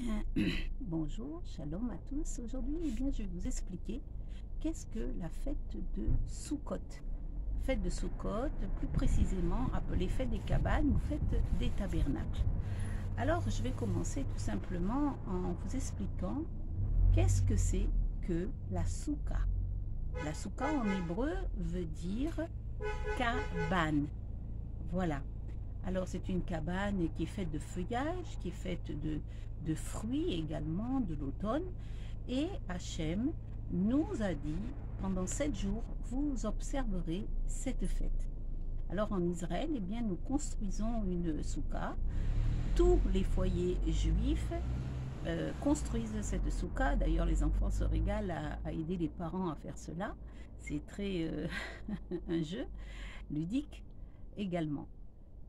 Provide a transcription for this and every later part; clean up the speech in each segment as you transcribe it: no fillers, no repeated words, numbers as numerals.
bien, bonjour, shalom à tous. Aujourd'hui, je vais vous expliquer qu'est-ce que la fête de Sukkot. Fête de Sukkot, plus précisément appelée fête des cabanes ou fête des tabernacles. Alors, je vais commencer tout simplement en vous expliquant qu'est-ce que c'est que la soukha. La soukha en hébreu veut dire cabane. Voilà. Alors c'est une cabane qui est faite de feuillage, qui est faite de fruits également, de l'automne. Et Hachem nous a dit, pendant 7 jours, vous observerez cette fête. Alors en Israël, nous construisons une soukha. Tous les foyers juifs construisent cette soukha. D'ailleurs, les enfants se régalent à aider les parents à faire cela. C'est très un jeu ludique également.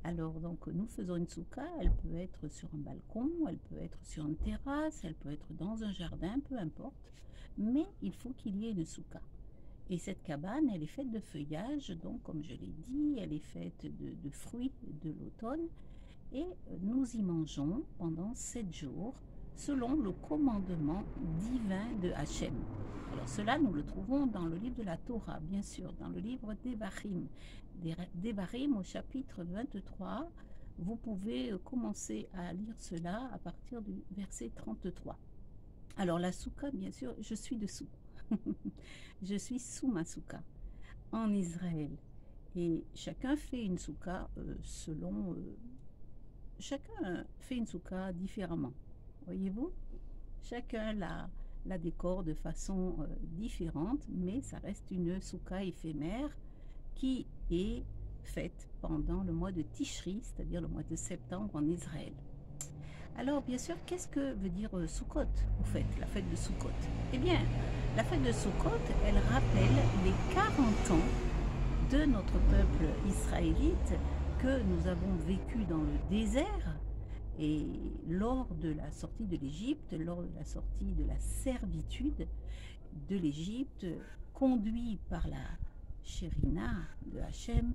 Alors, donc, nous faisons une soukha, elle peut être sur un balcon, elle peut être sur une terrasse, elle peut être dans un jardin, peu importe. Mais il faut qu'il y ait une soukha. Et cette cabane, elle est faite de feuillage, donc, comme je l'ai dit, elle est faite de fruits de l'automne. Et nous y mangeons pendant 7 jours, selon le commandement divin de Hachem. Alors cela, nous le trouvons dans le livre de la Torah, bien sûr, dans le livre d'Evarim. D'Evarim au chapitre 23, vous pouvez commencer à lire cela à partir du verset 33. Alors la soukha, bien sûr, je suis dessous. Je suis sous ma soukha, en Israël. Et chacun fait une soukha selon... chacun fait une soukha différemment, voyez-vous. Chacun la décore de façon différente, mais ça reste une soukha éphémère qui est faite pendant le mois de Tishri, c'est-à-dire le mois de septembre en Israël. Alors, bien sûr, qu'est-ce que veut dire Sukkot, en fait, la fête de Sukkot? Eh bien, la fête de Sukkot, elle rappelle les 40 ans de notre peuple israélite que nous avons vécu dans le désert. Et lors de la sortie de l'Égypte, lors de la sortie de la servitude de l'Égypte, conduit par la Shérina de Hachem,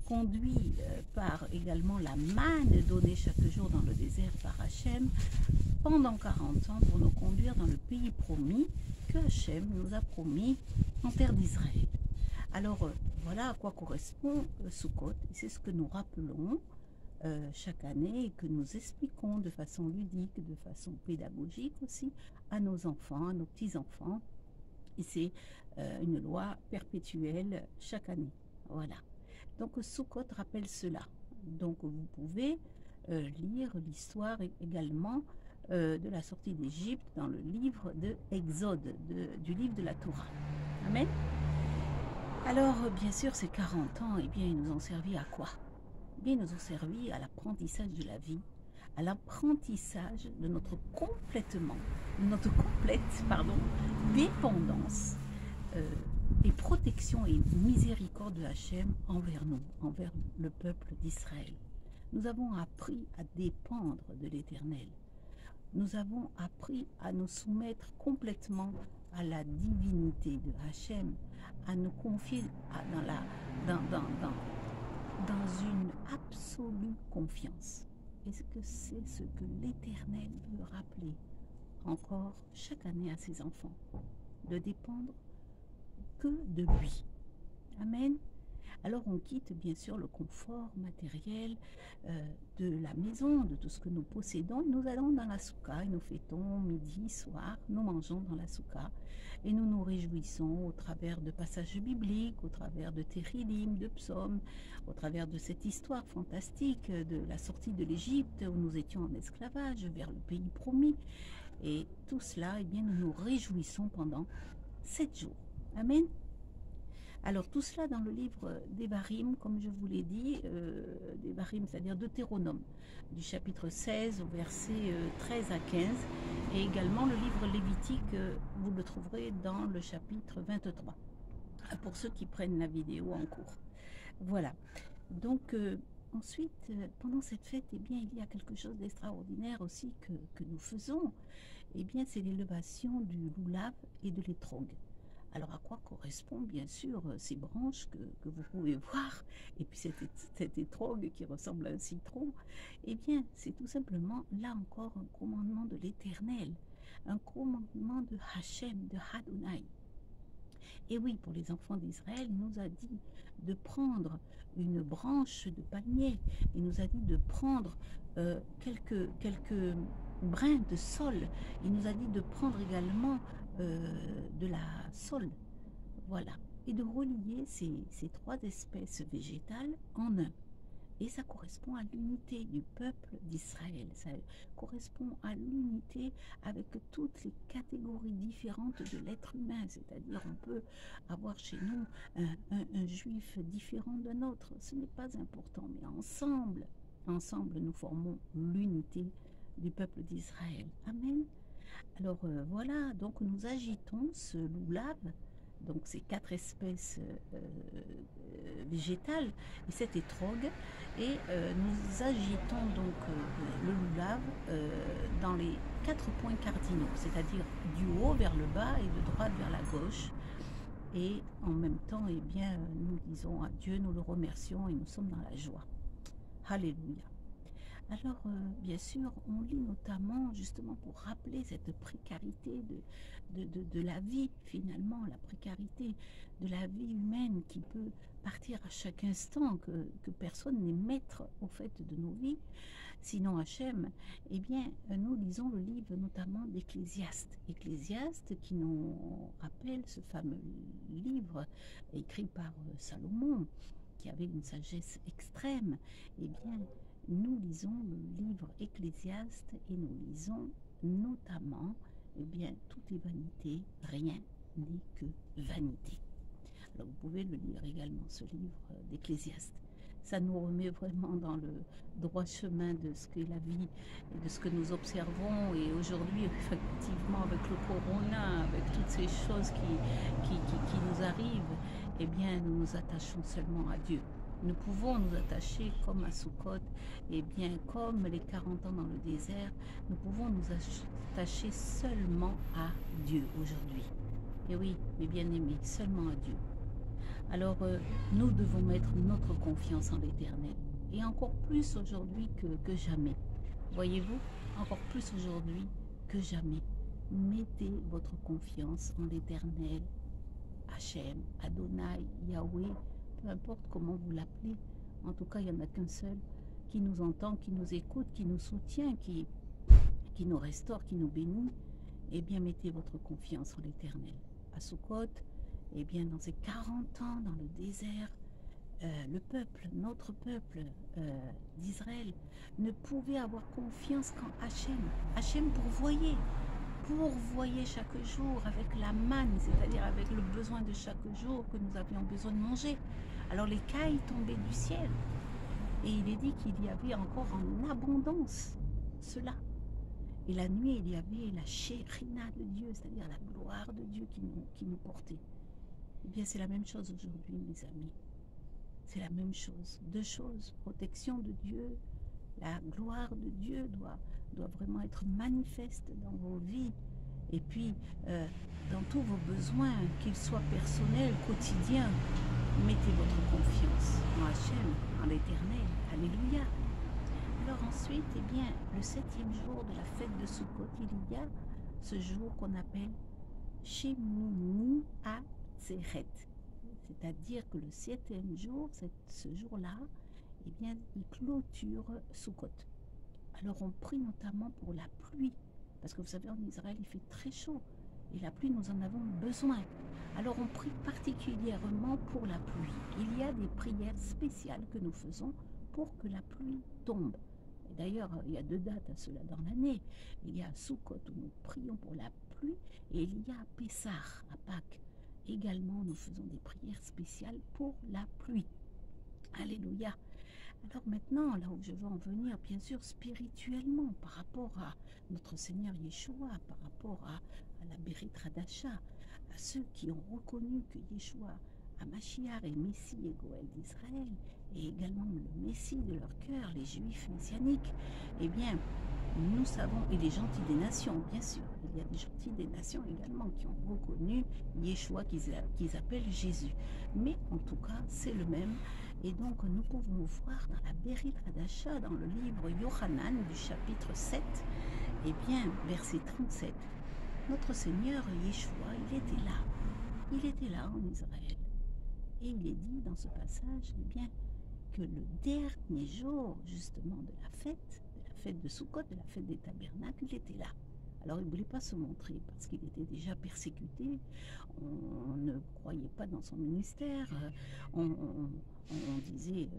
conduit par également la manne donnée chaque jour dans le désert par Hachem, pendant 40 ans pour nous conduire dans le pays promis que Hachem nous a promis en terre d'Israël. Alors voilà à quoi correspond Sukkot, et c'est ce que nous rappelons chaque année et que nous expliquons de façon ludique, de façon pédagogique aussi à nos enfants, à nos petits-enfants. Et c'est une loi perpétuelle chaque année. Voilà. Donc Sukkot rappelle cela. Donc vous pouvez lire l'histoire également de la sortie d'Égypte dans le livre de Exode, du livre de la Torah. Amen. Alors bien sûr ces 40 ans, ils nous ont servi à quoi? Ils nous ont servi à l'apprentissage de la vie, à l'apprentissage de notre complète dépendance et protection et miséricorde de Hachem envers nous, envers le peuple d'Israël. Nous avons appris à dépendre de l'Éternel. Nous avons appris à nous soumettre complètement à la divinité de Hachem, à nous confier dans une absolue confiance. Est-ce que c'est ce que l'Éternel veut rappeler encore chaque année à ses enfants? De dépendre que de lui. Amen. Alors on quitte bien sûr le confort matériel de la maison, de tout ce que nous possédons. Nous allons dans la soukha et nous fêtons midi, soir, nous mangeons dans la soukha et nous nous réjouissons au travers de passages bibliques, au travers de Térilim, de psaumes, au travers de cette histoire fantastique de la sortie de l'Égypte où nous étions en esclavage vers le pays promis. Et tout cela, nous nous réjouissons pendant 7 jours. Amen. Alors tout cela dans le livre d'Evarim, comme je vous l'ai dit, d'Evarim, c'est-à-dire Deutéronome, du chapitre 16 au verset 13 à 15, et également le livre Lévitique, vous le trouverez dans le chapitre 23, pour ceux qui prennent la vidéo en cours. Voilà, donc ensuite, pendant cette fête, il y a quelque chose d'extraordinaire aussi que nous faisons, c'est l'élevation du loulav et de l'étrog. Alors à quoi correspondent bien sûr ces branches que vous pouvez voir et puis cette étrogue qui ressemble à un citron? Eh bien, c'est tout simplement là encore un commandement de l'Éternel, un commandement de Hachem, de Adonai. Et oui, pour les enfants d'Israël, il nous a dit de prendre une branche de palmier, il nous a dit de prendre quelques brins de sol, il nous a dit de prendre également de la sole, voilà, et de relier ces trois espèces végétales en un. Et ça correspond à l'unité du peuple d'Israël. Ça correspond à l'unité avec toutes les catégories différentes de l'être humain. C'est-à-dire, on peut avoir chez nous un juif différent d'un autre. Ce n'est pas important, mais ensemble, nous formons l'unité du peuple d'Israël. Amen. Alors voilà, donc nous agitons ce loulav, donc ces quatre espèces végétales et cette étrogue, et nous agitons donc le loulav dans les quatre points cardinaux, c'est-à-dire du haut vers le bas et de droite vers la gauche. Et en même temps, eh bien, nous disons à Dieu, nous le remercions et nous sommes dans la joie. Alléluia. Alors, bien sûr, on lit notamment, justement, pour rappeler cette précarité de la vie, finalement, la précarité de la vie humaine qui peut partir à chaque instant, que personne n'est maître, au fait, de nos vies, sinon Hachem. Eh bien, nous lisons le livre, notamment d'Ecclésiaste. Ecclésiaste qui nous rappelle ce fameux livre écrit par Salomon, qui avait une sagesse extrême. Eh bien, nous lisons le livre Ecclésiaste et nous lisons notamment, eh bien, tout est vanité, rien n'est que vanité. Alors vous pouvez le lire également, ce livre d'Ecclésiaste. Ça nous remet vraiment dans le droit chemin de ce qu'est la vie et de ce que nous observons. Et aujourd'hui, effectivement, avec le corona, avec toutes ces choses qui nous arrivent, eh bien, nous nous attachons seulement à Dieu. Nous pouvons nous attacher comme à Sukkot, et bien comme les 40 ans dans le désert, nous pouvons nous attacher seulement à Dieu aujourd'hui. Et oui, mes bien-aimés, seulement à Dieu. Alors, nous devons mettre notre confiance en l'Éternel. Et encore plus aujourd'hui que jamais. Voyez-vous, encore plus aujourd'hui que jamais. Mettez votre confiance en l'Éternel, Hachem, Adonai, Yahweh, peu importe comment vous l'appelez. En tout cas, il n'y en a qu'un seul qui nous entend, qui nous écoute, qui nous soutient, qui nous restaure, qui nous bénit. Eh bien, mettez votre confiance en l'Éternel. À Sukkot, eh bien, dans ces 40 ans dans le désert, le peuple, notre peuple d'Israël, ne pouvait avoir confiance qu'en Hachem. Hachem pourvoyait chaque jour avec la manne, c'est-à-dire avec le besoin de chaque jour que nous avions besoin de manger. Alors les cailles tombaient du ciel. Et il est dit qu'il y avait encore en abondance cela. Et la nuit, il y avait la Shérina de Dieu, c'est-à-dire la gloire de Dieu qui nous portait. Eh bien, c'est la même chose aujourd'hui, mes amis. C'est la même chose. Deux choses. Protection de Dieu. La gloire de Dieu doit vraiment être manifeste dans vos vies. Et puis, dans tous vos besoins, qu'ils soient personnels, quotidiens, mettez votre confiance en Hachem, en l'Éternel. Alléluia. Alors ensuite, eh bien, le 7e jour de la fête de Sukkot, il y a ce jour qu'on appelle Shemini Atzeret. C'est-à-dire que le 7e jour, ce jour-là, eh bien, il clôture Sukkot. Alors on prie notamment pour la pluie, parce que vous savez, en Israël, il fait très chaud, et la pluie, nous en avons besoin. Alors on prie particulièrement pour la pluie. Il y a des prières spéciales que nous faisons pour que la pluie tombe. D'ailleurs, il y a 2 dates à cela dans l'année. Il y a Sukkot où nous prions pour la pluie, et il y a Pessah, à Pâques. Également, nous faisons des prières spéciales pour la pluie. Alléluia. Alors maintenant, là où je veux en venir, bien sûr, spirituellement, par rapport à notre Seigneur Yeshua, par rapport à la Bérit Radasha, à ceux qui ont reconnu que Yeshua, Hamashiach, est Messie et Goël d'Israël, et également le Messie de leur cœur, les Juifs messianiques, eh bien, nous savons, et les gentils des nations, bien sûr, il y a des gentils des nations également qui ont reconnu Yeshua qu'ils appellent Jésus. Mais en tout cas, c'est le même. Et donc, nous pouvons voir dans la Berit Hadasha, dans le livre Yohanan du chapitre 7, eh bien, verset 37, notre Seigneur Yeshua, il était là. Il était là en Israël. Et il est dit dans ce passage, eh bien, que le dernier jour, justement, de la fête de Sukkot, de la fête des tabernacles, il était là. Alors, il ne voulait pas se montrer parce qu'il était déjà persécuté. On ne croyait pas dans son ministère. On disait,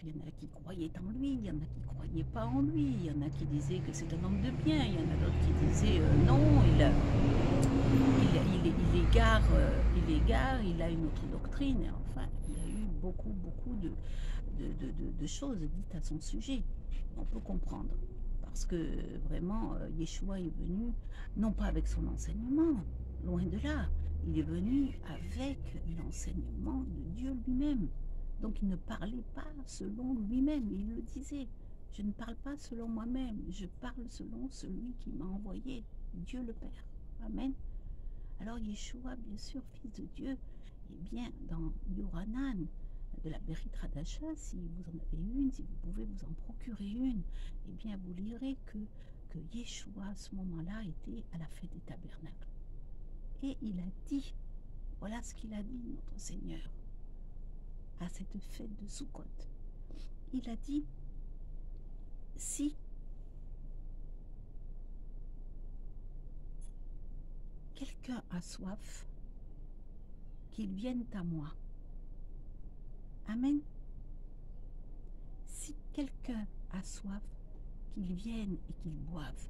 il y en a qui croyaient en lui, il y en a qui ne croyaient pas en lui. Il y en a qui disaient que c'est un homme de bien. Il y en a d'autres qui disaient non, il égare, il a une autre doctrine. Et enfin, il y a eu beaucoup de choses dites à son sujet. On peut comprendre. Parce que vraiment, Yeshua est venu, non pas avec son enseignement, loin de là. Il est venu avec l'enseignement de Dieu lui-même. Donc il ne parlait pas selon lui-même, il le disait. Je ne parle pas selon moi-même, je parle selon celui qui m'a envoyé, Dieu le Père. Amen. Alors Yeshua, bien sûr, fils de Dieu, eh bien, dans Yohanan, de la Berit Hadasha, si vous en avez une, si vous pouvez vous en procurer une, eh bien, vous lirez que Yeshua, à ce moment-là, était à la fête des tabernacles. Et il a dit, voilà ce qu'il a dit, notre Seigneur, à cette fête de Sukkot. Il a dit, si quelqu'un a soif, qu'il vienne à moi. Amen. Si quelqu'un a soif, qu'il vienne et qu'il boive.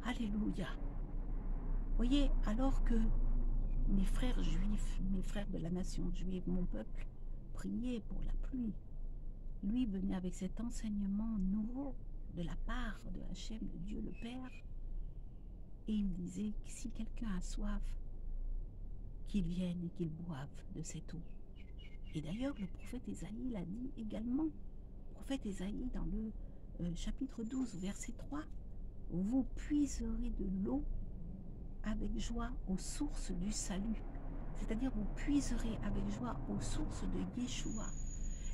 Alléluia. Voyez, alors que mes frères juifs, mes frères de la nation juive, mon peuple, priaient pour la pluie, lui venait avec cet enseignement nouveau de la part de Hachem, de Dieu le Père, et il disait que si quelqu'un a soif, qu'il vienne et qu'il boive de cette eau. Et d'ailleurs, le prophète Ésaïe l'a dit également. Le prophète Ésaïe, dans le chapitre 12, verset 3, « Vous puiserez de l'eau avec joie aux sources du salut. » C'est-à-dire, vous puiserez avec joie aux sources de Yeshua.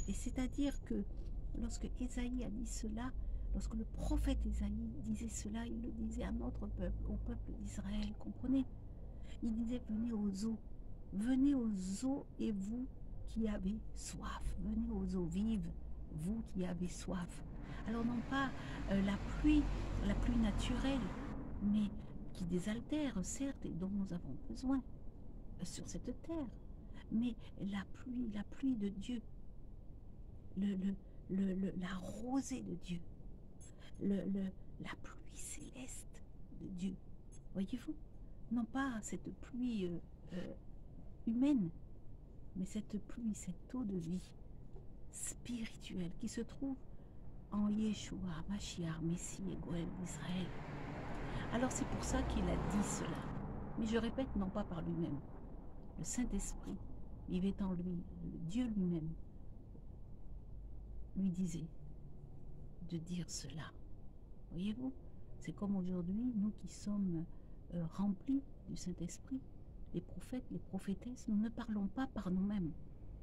Et c'est-à-dire que lorsque Ésaïe a dit cela, lorsque le prophète Ésaïe disait cela, il le disait à notre peuple, au peuple d'Israël, comprenez? Il disait, venez aux eaux et vous qui avez soif, venez aux eaux vives, vous qui avez soif. Alors non pas la pluie naturelle, mais qui désaltère, certes, et dont nous avons besoin sur cette terre, mais la pluie de Dieu, la rosée de Dieu, la pluie céleste de Dieu, voyez-vous? Non pas cette pluie humaine, mais cette pluie, cette eau de vie spirituelle qui se trouve en Yeshua, Mashiach, Messie et Goël d'Israël. Alors c'est pour ça qu'il a dit cela. Mais je répète, non pas par lui-même. Le Saint-Esprit vivait en lui, le Dieu lui-même lui disait de dire cela. Voyez-vous, c'est comme aujourd'hui, nous qui sommes remplis du Saint-Esprit, les prophètes, les prophétesses, nous ne parlons pas par nous-mêmes.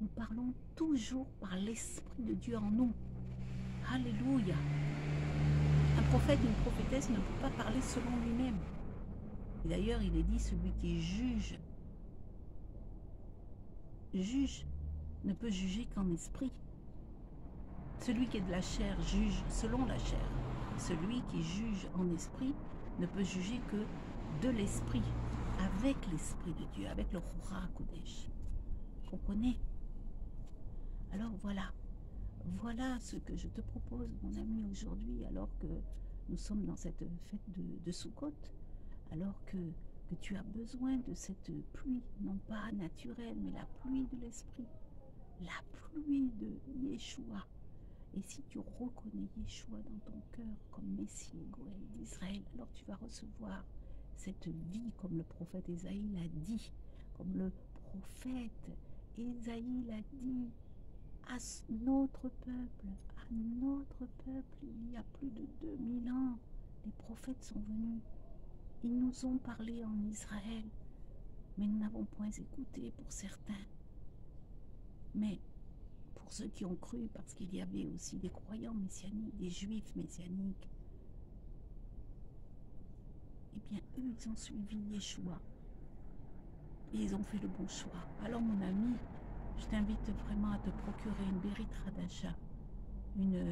Nous parlons toujours par l'Esprit de Dieu en nous. Alléluia. Un prophète, une prophétesse ne peut pas parler selon lui-même. Et d'ailleurs, il est dit, celui qui juge ne peut juger qu'en esprit. Celui qui est de la chair juge selon la chair. Celui qui juge en esprit ne peut juger que de l'esprit, avec l'esprit de Dieu, avec le Ruach HaKodesh. Comprenez? Alors voilà ce que je te propose, mon ami, aujourd'hui, alors que nous sommes dans cette fête de Sukkot, alors que tu as besoin de cette pluie, non pas naturelle, mais la pluie de l'esprit, la pluie de Yeshua. Et si tu reconnais Yeshua dans ton cœur comme Messie et Goël d'Israël, alors tu vas recevoir cette vie comme le prophète Ésaïe l'a dit, comme le prophète Ésaïe l'a dit notre peuple, à notre peuple, il y a plus de 2000 ans, les prophètes sont venus. Ils nous ont parlé en Israël, mais nous n'avons point écouté pour certains. Mais pour ceux qui ont cru, parce qu'il y avait aussi des croyants messianiques, des juifs messianiques, eh bien, eux, ils ont suivi Yeshua. Et ils ont fait le bon choix. Alors, mon ami, je t'invite vraiment à te procurer une Berit Hadasha,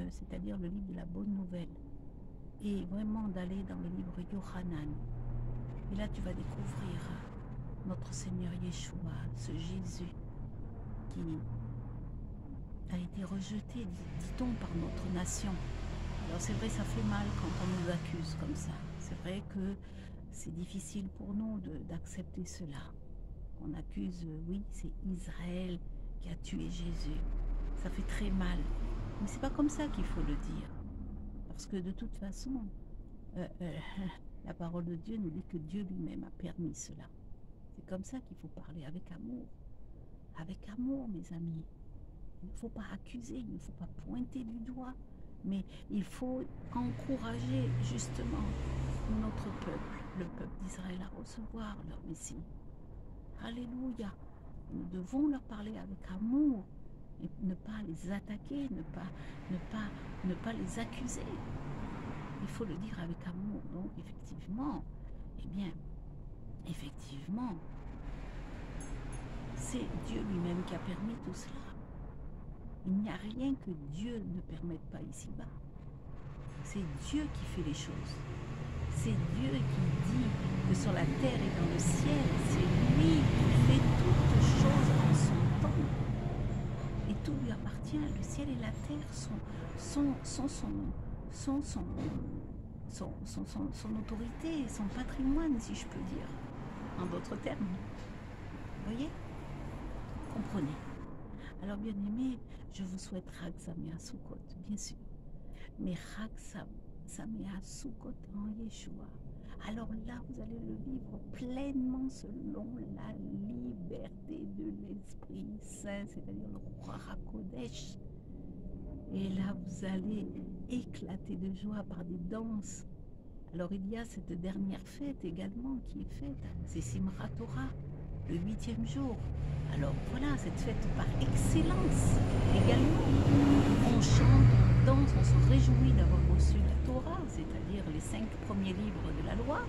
c'est-à-dire le livre de la bonne nouvelle, et vraiment d'aller dans le livre Yohanan. Et là, tu vas découvrir notre Seigneur Yeshua, ce Jésus qui a été rejeté, dit-on, par notre nation. Alors c'est vrai, ça fait mal quand on nous accuse comme ça. C'est vrai que c'est difficile pour nous d'accepter cela. On accuse, oui, c'est Israël qui a tué Jésus. Ça fait très mal. Mais c'est pas comme ça qu'il faut le dire. Parce que de toute façon, la parole de Dieu nous dit que Dieu lui-même a permis cela. C'est comme ça qu'il faut parler, avec amour. Avec amour, mes amis. Il ne faut pas accuser, il ne faut pas pointer du doigt, mais il faut encourager justement notre peuple, le peuple d'Israël, à recevoir leur Messie. Alléluia. Nous devons leur parler avec amour, et ne pas les attaquer, ne pas les accuser. Il faut le dire avec amour. Donc effectivement, eh bien, effectivement, c'est Dieu lui-même qui a permis tout cela. Il n'y a rien que Dieu ne permette pas ici-bas. C'est Dieu qui fait les choses. C'est Dieu qui dit que sur la terre et dans le ciel, c'est lui qui fait toutes choses en son temps. Et tout lui appartient. Le ciel et la terre sont son autorité, son patrimoine, si je peux dire. En d'autres termes. Vous voyez? Comprenez. Alors, bien aimé, je vous souhaite Chag Sameach Sukkot, bien sûr. Mais Chag Sameach Sukkot en Yeshua. Alors là, vous allez le vivre pleinement selon la liberté de l'Esprit Saint, c'est-à-dire le Ruach HaKodesh. Et là, vous allez éclater de joie par des danses. Alors, il y a cette dernière fête également qui est faite, c'est Simchat Torah, le 8e jour. Alors voilà, cette fête par excellence également. On chante, on danse, on se réjouit d'avoir reçu la Torah, c'est-à-dire les 5 premiers livres de la loi.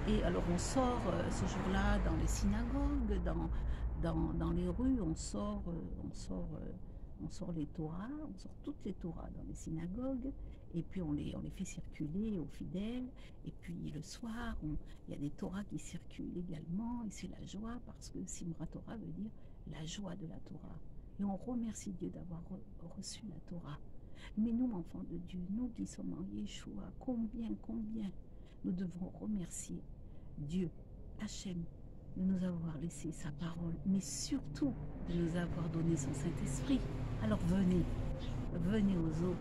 Et alors on sort ce jour-là dans les synagogues, dans les rues, on sort les Torahs, on sort toutes les Torahs dans les synagogues, et puis on les fait circuler aux fidèles, et puis le soir, il y a des Torahs qui circulent également, et c'est la joie, parce que Simchat Torah veut dire la joie de la Torah. Et on remercie Dieu d'avoir reçu la Torah. Mais nous, enfants de Dieu, nous qui sommes en Yeshua, combien nous devons remercier Dieu, Hachem, de nous avoir laissé sa parole, mais surtout de nous avoir donné son Saint-Esprit. Alors venez aux eaux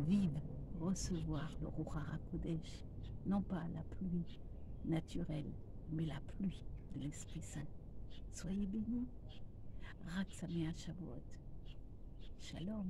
vives recevoir le Ruach HaKodesh, non pas la pluie naturelle, mais la pluie de l'Esprit Saint. Soyez bénis. Chag Sameach Shavuot. Shalom.